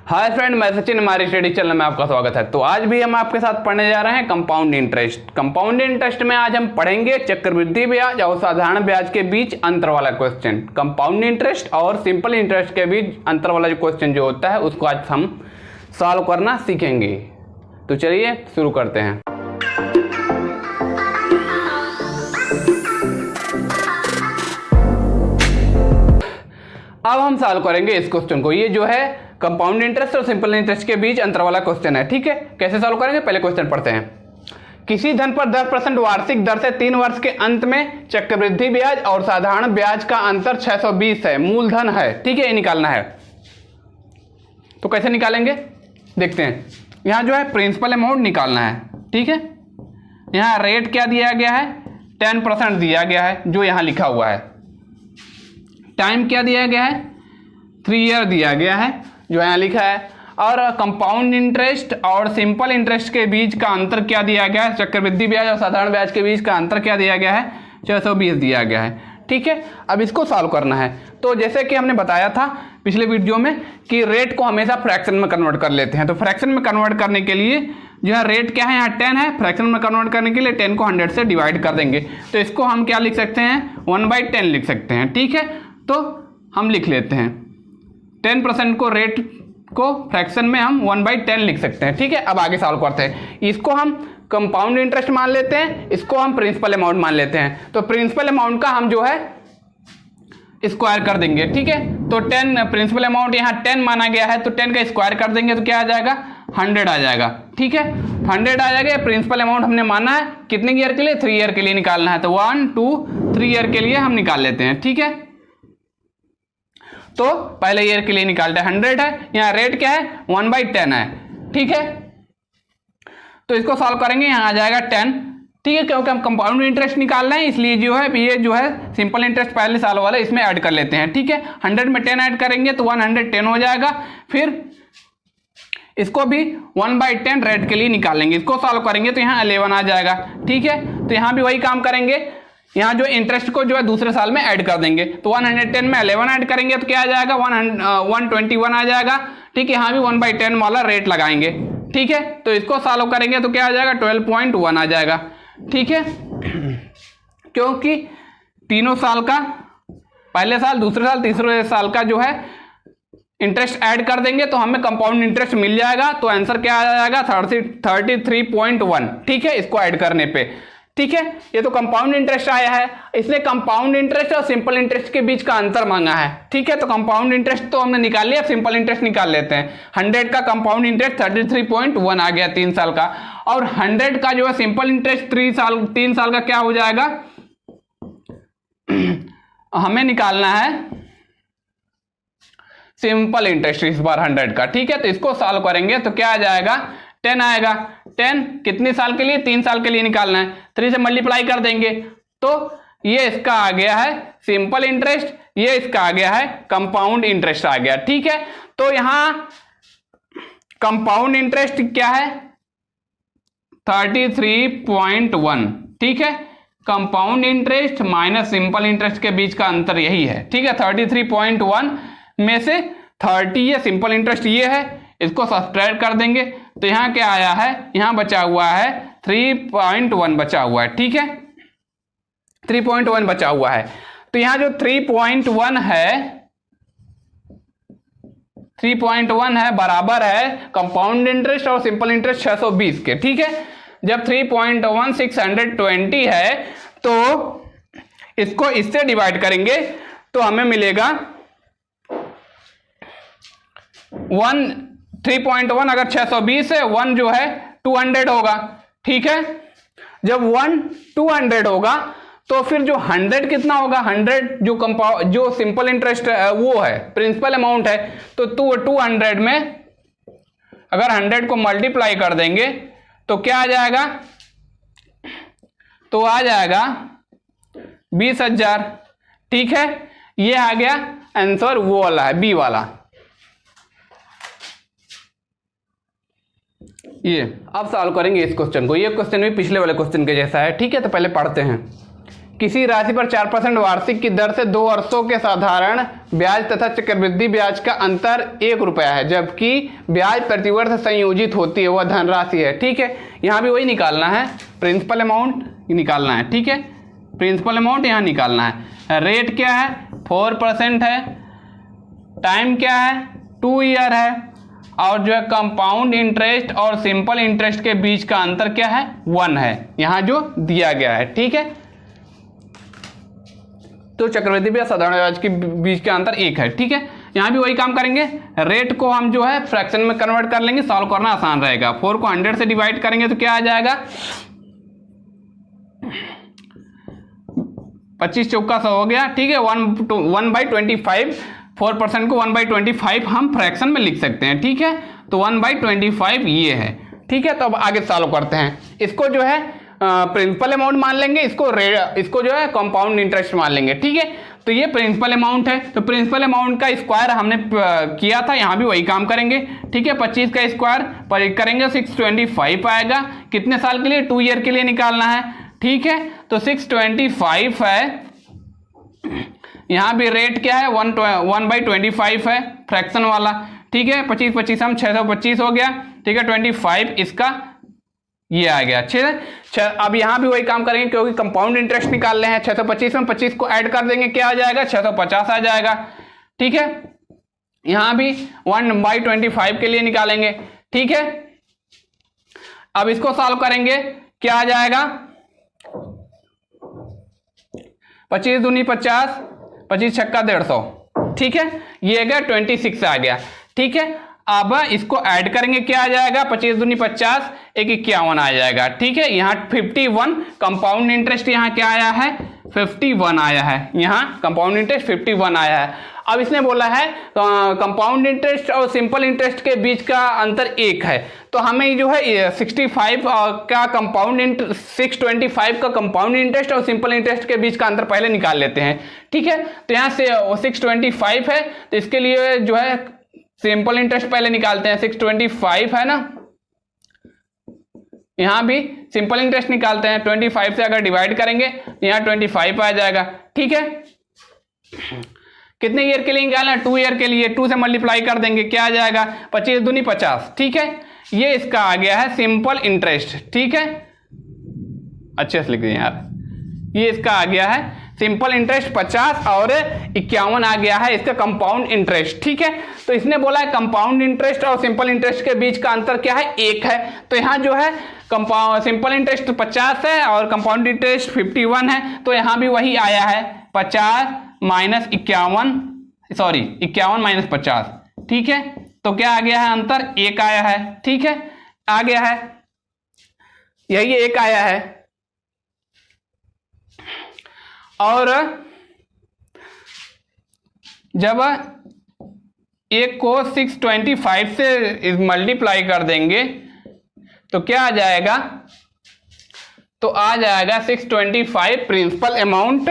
Hi friend, मैं सचिन, हमारे study channel में आपका स्वागत है। तो आज भी हम आपके साथ पढ़ने जा रहे हैं कंपाउंड इंटरेस्ट। कंपाउंड इंटरेस्ट में आज हम पढ़ेंगे चक्रवृद्धि ब्याज और साधारण ब्याज के बीच अंतर वाला क्वेश्चन। कंपाउंड इंटरेस्ट और सिंपल इंटरेस्ट के बीच अंतर वाला जो क्वेश्चन जो होता है उसको आज हम सॉल्व करना सीखेंगे। तो चलिए शुरू करते हैं। अब हम सॉल्व करेंगे इस क्वेश्चन को। ये जो है कंपाउंड इंटरेस्ट और सिंपल इंटरेस्ट के बीच अंतर वाला क्वेश्चन है। ठीक है, कैसे सॉल्व करेंगे, पहले क्वेश्चन पढ़ते हैं। किसी धन पर 10% वार्षिक दर से 3 वर्ष के अंत में चक्रवृद्धि ब्याज और साधारण ब्याज का अंतर 620 है, मूलधन है। ठीक है, ये निकालना है। तो कैसे निकालेंगे देखते हैं। यहां जो है प्रिंसिपल अमाउंट निकालना है। ठीक है, यहां रेट क्या दिया गया है, 10% दिया गया है जो यहां लिखा हुआ है। टाइम क्या दिया गया है, 3 ईयर दिया गया है जो यहाँ लिखा है। और कंपाउंड इंटरेस्ट और सिंपल इंटरेस्ट के बीच का अंतर क्या दिया गया है, चक्रवृद्धि ब्याज और साधारण ब्याज के बीच का अंतर क्या दिया गया है, 620 दिया गया है। ठीक है, अब इसको सॉल्व करना है। तो जैसे कि हमने बताया था पिछले वीडियो में कि रेट को हमेशा फ्रैक्शन में कन्वर्ट कर लेते हैं। तो फ्रैक्शन में कन्वर्ट करने के लिए जो है रेट क्या है, यहाँ 10 है, फ्रैक्शन में कन्वर्ट करने के लिए 10 को 100 से डिवाइड कर देंगे। तो इसको हम क्या लिख सकते हैं, 1/10 लिख सकते हैं। ठीक है, तो हम लिख लेते हैं 10% को रेट को फ्रैक्शन में हम 1/10 लिख सकते हैं। ठीक है, अब आगे सॉल्व करते हैं। इसको हम कंपाउंड इंटरेस्ट मान लेते हैं, इसको हम प्रिंसिपल अमाउंट मान लेते हैं। तो प्रिंसिपल अमाउंट का हम जो है स्क्वायर कर देंगे। ठीक है, तो 10 प्रिंसिपल अमाउंट यहाँ 10 माना गया है, तो 10 का स्क्वायर कर देंगे तो क्या आ जाएगा, 100 आ जाएगा। ठीक है, 100 आ जाएगा। प्रिंसिपल अमाउंट हमने माना है कितने ईयर के लिए, 3 ईयर के लिए निकालना है। तो 1 2 3 ईयर के लिए हम निकाल लेते हैं। ठीक है, तो पहले ईयर के लिए निकालते हैं, 100 है, यहाँ रेट क्या है 1/10 है। ठीक है, तो इसको सॉल्व करेंगे, यहाँ आ जाएगा 10। ठीक है, क्योंकि हम कंपाउंड इंटरेस्ट निकाल रहे हैं इसलिए जो है ये जो है सिंपल इंटरेस्ट पहले साल वाला इसमें ऐड कर लेते हैं। ठीक है, 100 में 10 ऐड करेंगे तो 110 हो जाएगा। फिर इसको भी 1/10 रेट के लिए निकालेंगे, इसको सॉल्व करेंगे तो यहाँ 11 आ जाएगा। ठीक है, तो यहाँ भी वही काम करेंगे, यहाँ जो इंटरेस्ट को जो है दूसरे साल में ऐड कर देंगे। तो 110 में 11 ऐड करेंगे तो क्या आ जाएगा, 121 आ जाएगा। ठीक है, यहाँ भी 1/10 वाला रेट लगाएंगे। ठीक है, तो इसको सॉल्व करेंगे तो क्या आ जाएगा, 12.1 आ जाएगा। ठीक है, क्योंकि तीनों साल का, पहले साल, दूसरे साल, तीसरे साल का जो है इंटरेस्ट ऐड कर देंगे तो हमें कंपाउंड इंटरेस्ट मिल जाएगा। तो आंसर क्या आ जाएगा, 33.1। ठीक है, इसको ऐड करने पे। ठीक है, ये तो कंपाउंड इंटरेस्ट आया है, इसलिए कंपाउंड इंटरेस्ट और सिंपल इंटरेस्ट के बीच का अंतर मांगा है। ठीक है, तो कंपाउंड इंटरेस्ट तो हमने निकाल लिया, सिंपल इंटरेस्ट निकाल लेते हैं। 100 का कंपाउंड इंटरेस्ट 33.1 आ गया 3 साल का, और 100 का जो है सिंपल इंटरेस्ट 3 साल का क्या हो जाएगा, हमें निकालना है सिंपल इंटरेस्ट इस बार 100 का। ठीक है, तो इसको सॉल्व करेंगे तो क्या आ जाएगा, 10 आएगा। 10 कितने साल के लिए, 3 साल के लिए निकालना है। 3 से मल्टीप्लाई कर देंगे तो ये इसका आ गया है सिंपल इंटरेस्ट, ये इसका आ गया है कंपाउंड इंटरेस्ट आ गया। ठीक है, तो यहां कंपाउंड इंटरेस्ट क्या है, 33.1। ठीक है, compound interest minus simple interest के बीच का अंतर यही है। ठीक है, 33.1 में से 30 ये सिंपल इंटरेस्ट ये है, इसको सब्ट्रैक्ट कर देंगे तो यहां क्या आया है, यहां बचा हुआ है 3.1 बचा हुआ है। ठीक है, 3.1 बचा हुआ है। तो यहां जो 3.1 है बराबर है कंपाउंड इंटरेस्ट और सिंपल इंटरेस्ट 620 के। ठीक है, जब 3.1 620 है तो इसको इससे डिवाइड करेंगे तो हमें मिलेगा 3.1 अगर 620 है, 1 जो है 200 होगा। ठीक है, जब 1 200 होगा तो फिर जो 100 कितना होगा, 100 जो सिंपल इंटरेस्ट वो है प्रिंसिपल अमाउंट है, तो 200 में अगर 100 को मल्टीप्लाई कर देंगे तो क्या आ जाएगा, तो आ जाएगा 20,000। ठीक है, ये आ गया आंसर, वो वाला है, बी वाला। ये अब सॉल्व करेंगे इस क्वेश्चन को। ये क्वेश्चन भी पिछले वाले क्वेश्चन के जैसा है। ठीक है, तो पहले पढ़ते हैं। किसी राशि पर 4% वार्षिक की दर से 2 वर्षों के साधारण ब्याज तथा चक्रवृद्धि ब्याज का अंतर 1 रुपया है, जबकि ब्याज प्रतिवर्ष संयोजित होती है वह धनराशि है। ठीक है, यहाँ भी वही निकालना है, प्रिंसिपल अमाउंट निकालना है। ठीक है, प्रिंसिपल अमाउंट यहाँ निकालना है। रेट क्या है, 4% है। टाइम क्या है, 2 ईयर है। और जो है कंपाउंड इंटरेस्ट और सिंपल इंटरेस्ट के बीच का अंतर क्या है, 1 है, यहाँ जो दिया गया है। ठीक है, तो चक्रवृद्धि ब्याज साधारण ब्याज के बीच का अंतर 1 है। ठीक है, यहाँ भी वही काम करेंगे। रेट को हम जो है फ्रैक्शन में कन्वर्ट कर लेंगे, सॉल्व करना आसान रहेगा। 4 को 100 से डिवाइड करेंगे तो क्या आ जाएगा, 25 चौका 100 हो गया। ठीक है, 1/25, 4% को 1/25 हम फ्रैक्शन में लिख सकते हैं। ठीक है, तो 1/25 ये है। ठीक है, तो अब आगे सॉल्व करते हैं। इसको जो है प्रिंसिपल अमाउंट मान लेंगे, इसको जो है कंपाउंड इंटरेस्ट मान लेंगे। ठीक है, तो ये प्रिंसिपल अमाउंट है, तो प्रिंसिपल अमाउंट का स्क्वायर हमने किया था, यहाँ भी वही काम करेंगे। ठीक है, 25 का स्क्वायर पर करेंगे 625 आएगा। कितने साल के लिए, 2 ईयर के लिए निकालना है। ठीक है, तो 625 है। यहाँ भी रेट क्या है, 1/25 है, फ्रैक्शन वाला। ठीक है, 25 हम 625 हो गया। ठीक है, 25 इसका ये आ गया। अब यहाँ भी वही काम करेंगे क्योंकि कंपाउंड इंटरेस्ट निकाल रहे हैं। 625 में 25 को ऐड कर देंगे, क्या आ जाएगा, 650 आ जाएगा। ठीक है, यहाँ भी 1/25 के लिए निकालेंगे। ठीक है, अब इसको सॉल्व करेंगे, क्या आ जाएगा, 25 दूनी 50, 25 छक्का 150। ठीक है, ये गया 26 आ गया। ठीक है, अब इसको ऐड करेंगे, क्या आ जाएगा, 25 दूनी 50, 51 आ जाएगा। ठीक है, यहाँ 51 कंपाउंड इंटरेस्ट यहाँ क्या आया है, 51 आया है। यहाँ कंपाउंड इंटरेस्ट 51 आया है। अब इसने बोला है कंपाउंड इंटरेस्ट और सिंपल इंटरेस्ट के बीच का अंतर 1 है, तो हमें जो है 625 का कंपाउंड इंटरेस्ट और सिंपल इंटरेस्ट के बीच का अंतर पहले निकाल लेते हैं। ठीक है, तो यहाँ से 625 है, तो इसके लिए जो है सिंपल इंटरेस्ट पहले निकालते हैं। 625 है ना, यहां भी सिंपल इंटरेस्ट निकालते हैं। 25 से अगर डिवाइड करेंगे यहां 25 आ जाएगा। ठीक है, कितने ईयर के लिए निकालना है, 2 ईयर के लिए। 2 से मल्टीप्लाई कर देंगे, क्या आ जाएगा, 25 दूनी 50। ठीक है, ये इसका आ गया है सिंपल इंटरेस्ट। ठीक है, अच्छे से लिख दें यार, ये इसका आ गया है सिंपल इंटरेस्ट 50 और 51 आ गया है इसका कंपाउंड इंटरेस्ट। ठीक है, तो इसने बोला है कंपाउंड इंटरेस्ट और सिंपल इंटरेस्ट के बीच का अंतर क्या है, 1 है। तो यहाँ जो है सिंपल इंटरेस्ट 50 है और कंपाउंड इंटरेस्ट 51 है, तो यहाँ भी वही आया है, 50 माइनस 51, सॉरी 51 माइनस 50। ठीक है, तो क्या आ गया है, अंतर 1 आया है। ठीक है, आ गया है, यही 1 आया है। और जब 1 को 625 से मल्टीप्लाई कर देंगे तो क्या आ जाएगा, तो आ जाएगा 625 प्रिंसिपल अमाउंट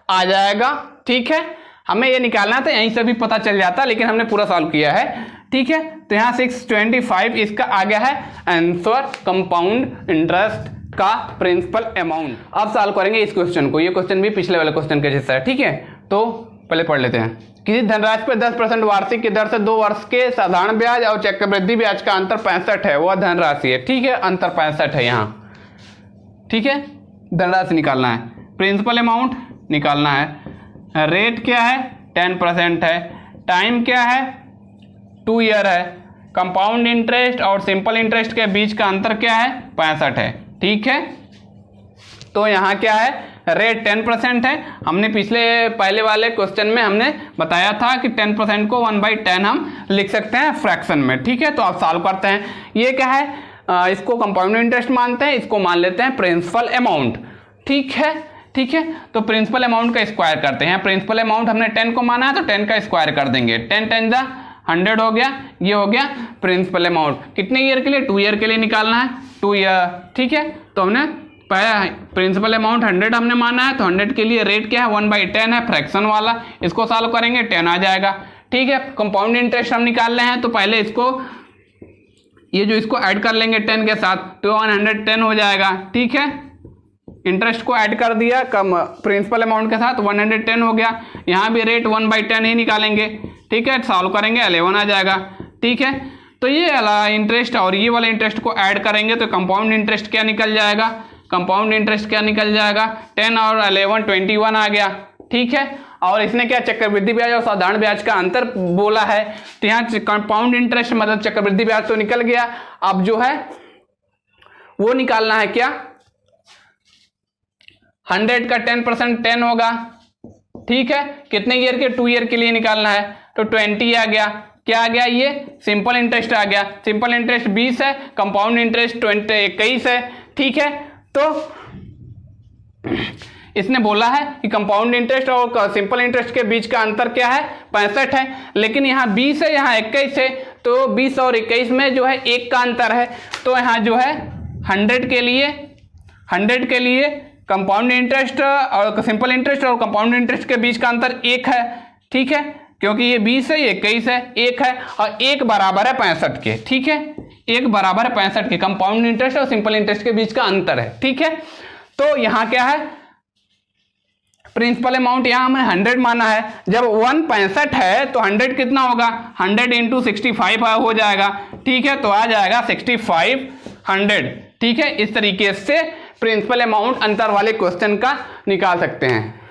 आ जाएगा। ठीक है, हमें ये निकालना था, यहीं से भी पता चल जाता, लेकिन हमने पूरा सॉल्व किया है। ठीक है, तो यहाँ 625 इसका आ गया है आंसर, कंपाउंड इंटरेस्ट का प्रिंसिपल अमाउंट। अब सॉल्व करेंगे इस क्वेश्चन को, ये क्वेश्चन भी पिछले वाले क्वेश्चन के जैसा है। ठीक है, तो पहले पढ़ लेते हैं। किसी धनराशि पर 10% वार्षिक की दर से 2 वर्ष के साधारण ब्याज और चक्रवृद्धि ब्याज का अंतर 65 है, वह धनराशि है। ठीक है, अंतर 65 है यहाँ। ठीक है, धनराशि निकालना है, प्रिंसिपल अमाउंट निकालना है। रेट क्या है, 10% है। टाइम क्या है, 2 ईयर है। कंपाउंड इंटरेस्ट और सिंपल इंटरेस्ट के बीच का अंतर क्या है, 65 है। ठीक है, तो यहाँ क्या है, रेट 10% है। हमने पहले वाले क्वेश्चन में हमने बताया था कि 10% को 1/10 हम लिख सकते हैं फ्रैक्शन में। ठीक है, तो आप सॉल्व करते हैं। ये क्या है, इसको कंपाउंड इंटरेस्ट मानते हैं, इसको मान लेते हैं प्रिंसिपल अमाउंट। ठीक है, ठीक है, तो प्रिंसिपल अमाउंट का स्क्वायर करते हैं। प्रिंसिपल अमाउंट हमने 10 को माना है, तो 10 का स्क्वायर कर देंगे। 10 10 जा 100 हो गया, ये हो गया प्रिंसिपल अमाउंट। कितने ईयर के लिए, 2 ईयर के लिए निकालना है, 2 ईयर। ठीक है, तो हमने प्रिंसिपल अमाउंट 100 हमने माना है, तो 100 के लिए रेट क्या है, 1/10 है, फ्रैक्शन वाला। इसको सॉल्व करेंगे, 10 आ जाएगा। ठीक है, कंपाउंड इंटरेस्ट हम निकाल रहे हैं, तो पहले इसको ये जो इसको ऐड कर लेंगे 10 के साथ, तो 110 हो जाएगा। ठीक है, इंटरेस्ट को ऐड कर दिया कम प्रिंसिपल अमाउंट के साथ, 110 हो गया। यहाँ भी रेट 1/10 ही निकालेंगे, ठीक है, सॉल्व करेंगे 11 आ जाएगा, ठीक है। तो ये वाला इंटरेस्ट और ये वाला इंटरेस्ट को ऐड करेंगे तो कंपाउंड इंटरेस्ट क्या निकल जाएगा, कंपाउंड इंटरेस्ट क्या निकल जाएगा, 10 और 11 21 आ गया, ठीक है। और इसने क्या चक्रवृद्धि ब्याज और साधारण ब्याज का अंतर बोला है, तो यहाँ कंपाउंड इंटरेस्ट मतलब चक्रवृद्धि ब्याज तो निकल गया, अब जो है वो निकालना है क्या, 100 का 10% 10 होगा, ठीक है। कितने ईयर के, 2 ईयर के लिए निकालना है, तो 20 आ गया। क्या आ गया, ये सिंपल इंटरेस्ट आ गया। सिंपल इंटरेस्ट 20 है, कंपाउंड इंटरेस्ट 21 है, ठीक है। तो इसने बोला है कि कंपाउंड इंटरेस्ट और सिंपल इंटरेस्ट के बीच का अंतर क्या है, 65 है, लेकिन यहाँ 20 है, यहाँ 21 है, तो 20 और 21 में जो है 1 का अंतर है। तो यहाँ जो है 100 के लिए कंपाउंड इंटरेस्ट और सिंपल इंटरेस्ट और कंपाउंड इंटरेस्ट के बीच का अंतर 1 है, ठीक है, क्योंकि ये 20 है, ये 21 है, 1 है, और 1 बराबर है 65 के, ठीक है, 1 बराबर है 65 के, कंपाउंड इंटरेस्ट और सिंपल इंटरेस्ट के बीच का अंतर है, ठीक है। तो यहाँ क्या है, प्रिंसिपल अमाउंट यहाँ हमें 100 माना है, जब 165 है तो 100 कितना होगा, 100 × 65 हो जाएगा, ठीक है, तो आ जाएगा 6500, ठीक है। इस तरीके से प्रिंसिपल अमाउंट अंतर वाले क्वेश्चन का निकाल सकते हैं।